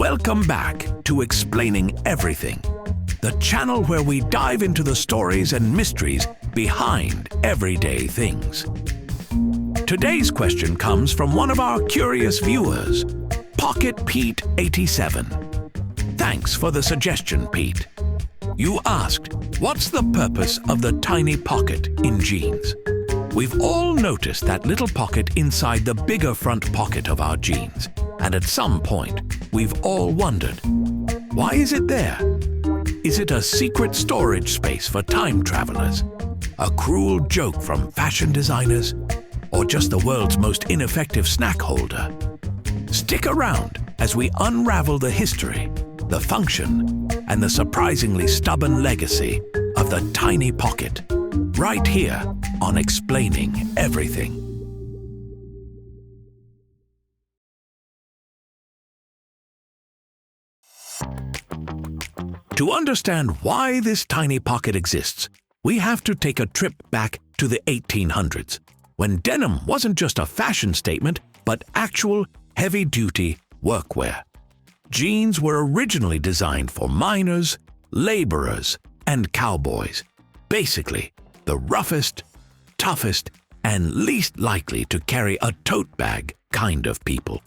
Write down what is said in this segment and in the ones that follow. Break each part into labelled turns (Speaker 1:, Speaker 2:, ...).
Speaker 1: Welcome back to Explaining Everything, the channel where we dive into the stories and mysteries behind everyday things. Today's question comes from one of our curious viewers, Pocket Pete 87. Thanks for the suggestion, Pete. You asked, what's the purpose of the tiny pocket in jeans? We've all noticed that little pocket inside the bigger front pocket of our jeans, and at some point, we've all wondered, why is it there? Is it a secret storage space for time travelers? A cruel joke from fashion designers? Or just the world's most ineffective snack holder? Stick around as we unravel the history, the function, and the surprisingly stubborn legacy of the tiny pocket, right here on Explaining Everything. To understand why this tiny pocket exists, we have to take a trip back to the 1800s, when denim wasn't just a fashion statement, but actual heavy-duty workwear. Jeans were originally designed for miners, laborers, and cowboys. Basically, the roughest, toughest, and least likely to carry a tote bag kind of people.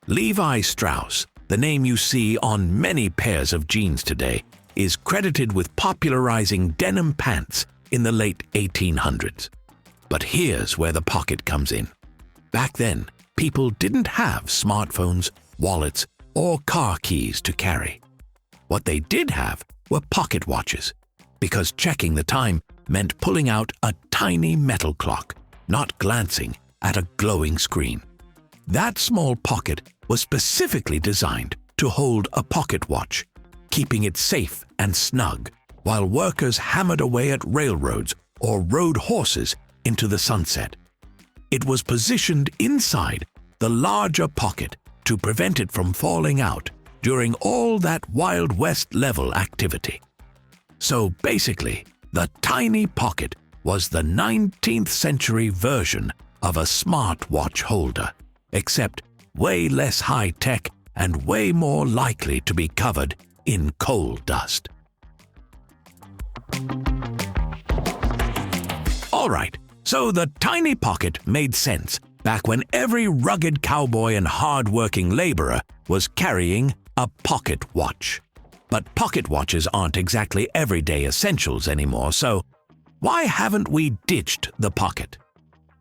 Speaker 1: Levi Strauss, the name you see on many pairs of jeans today, is credited with popularizing denim pants in the late 1800s. But here's where the pocket comes in. Back then, people didn't have smartphones, wallets, or car keys to carry. What they did have were pocket watches, because checking the time meant pulling out a tiny metal clock, not glancing at a glowing screen. That small pocket was specifically designed to hold a pocket watch, keeping it safe and snug while workers hammered away at railroads or rode horses into the sunset. It was positioned inside the larger pocket to prevent it from falling out during all that Wild West level activity. So basically, the tiny pocket was the 19th century version of a smartwatch holder, except way less high-tech and way more likely to be covered in coal dust. All right, so the tiny pocket made sense back when every rugged cowboy and hard-working laborer was carrying a pocket watch. But pocket watches aren't exactly everyday essentials anymore, so why haven't we ditched the pocket?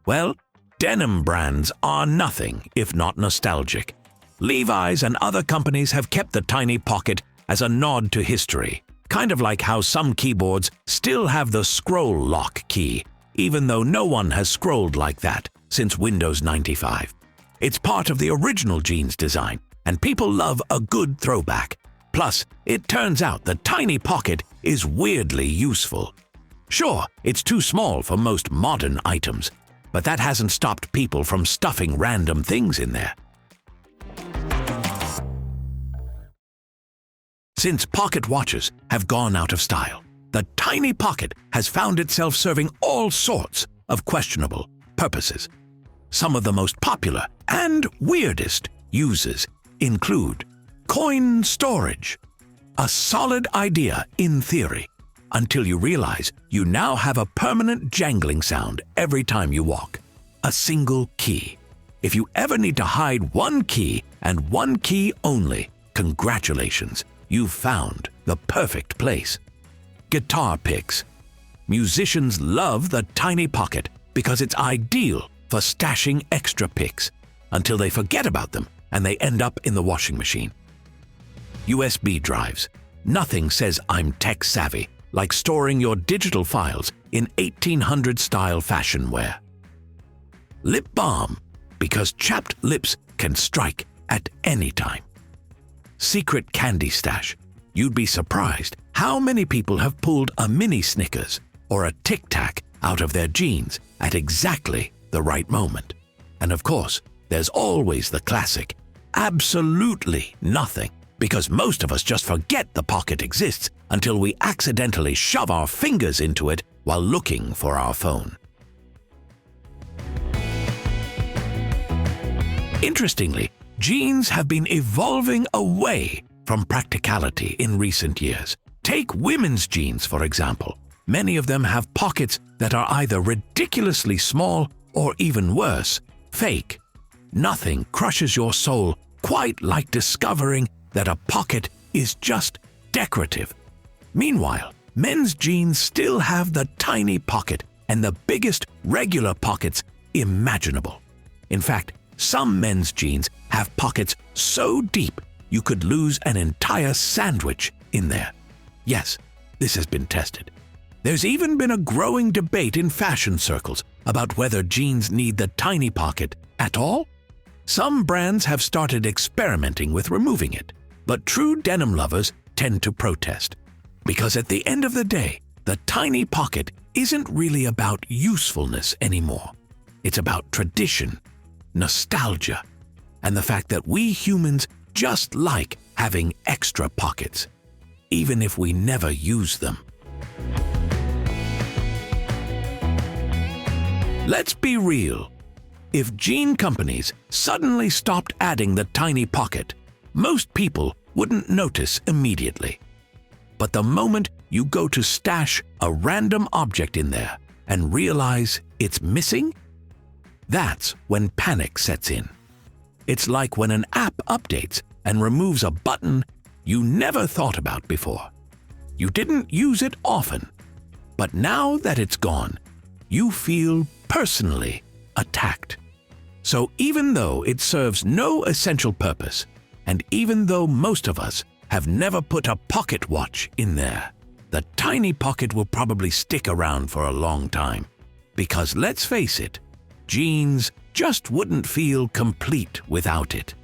Speaker 1: Well, denim brands are nothing if not nostalgic. Levi's and other companies have kept the tiny pocket as a nod to history, kind of like how some keyboards still have the scroll lock key, even though no one has scrolled like that since Windows 95. It's part of the original jeans design, and people love a good throwback. Plus, it turns out the tiny pocket is weirdly useful. Sure, it's too small for most modern items, but that hasn't stopped people from stuffing random things in there. Since pocket watches have gone out of style, the tiny pocket has found itself serving all sorts of questionable purposes. Some of the most popular and weirdest uses include coin storage. A solid idea in theory, until you realize you now have a permanent jangling sound every time you walk. A single key. If you ever need to hide one key and one key only, congratulations, you've found the perfect place. Guitar picks. Musicians love the tiny pocket because it's ideal for stashing extra picks until they forget about them and they end up in the washing machine. USB drives. Nothing says I'm tech savvy like storing your digital files in 1800s-style fashion wear. Lip balm, because chapped lips can strike at any time. Secret candy stash. You'd be surprised how many people have pulled a mini Snickers or a Tic Tac out of their jeans at exactly the right moment. And of course, there's always the classic, absolutely nothing, because most of us just forget the pocket exists until we accidentally shove our fingers into it while looking for our phone. Interestingly, jeans have been evolving away from practicality in recent years. Take women's jeans, for example. Many of them have pockets that are either ridiculously small or, even worse, fake. Nothing crushes your soul quite like discovering that a pocket is just decorative. Meanwhile, men's jeans still have the tiny pocket and the biggest regular pockets imaginable. In fact, some men's jeans have pockets so deep you could lose an entire sandwich in there. Yes, this has been tested. There's even been a growing debate in fashion circles about whether jeans need the tiny pocket at all. Some brands have started experimenting with removing it, but true denim lovers tend to protest. Because at the end of the day, the tiny pocket isn't really about usefulness anymore. It's about tradition, nostalgia, and the fact that we humans just like having extra pockets, even if we never use them. Let's be real. If jean companies suddenly stopped adding the tiny pocket, most people wouldn't notice immediately. But the moment you go to stash a random object in there and realize it's missing, that's when panic sets in. It's like when an app updates and removes a button you never thought about before. You didn't use it often, but now that it's gone, you feel personally attacked. So even though it serves no essential purpose, and even though most of us have never put a pocket watch in there, the tiny pocket will probably stick around for a long time. Because let's face it, jeans just wouldn't feel complete without it.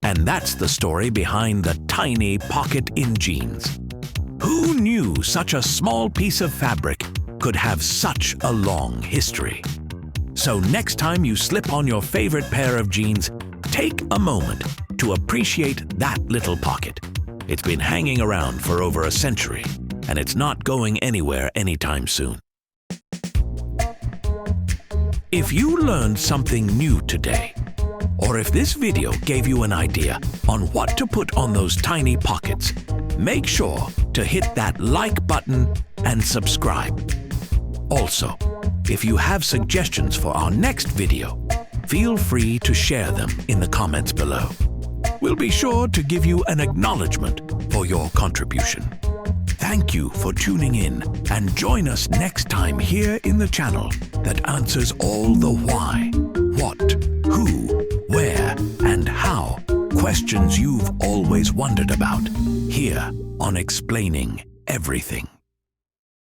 Speaker 1: And that's the story behind the tiny pocket in jeans. Who knew such a small piece of fabric could have such a long history? So next time you slip on your favorite pair of jeans, take a moment to appreciate that little pocket. It's been hanging around for over a century, and it's not going anywhere anytime soon. If you learned something new today, or if this video gave you an idea on what to put on those tiny pockets, make sure to hit that like button and subscribe. Also, if you have suggestions for our next video, feel free to share them in the comments below. We'll be sure to give you an acknowledgement for your contribution. Thank you for tuning in, and join us next time here in the channel that answers all the why, what, who, where, and how questions you've always wondered about, here on Explaining Everything.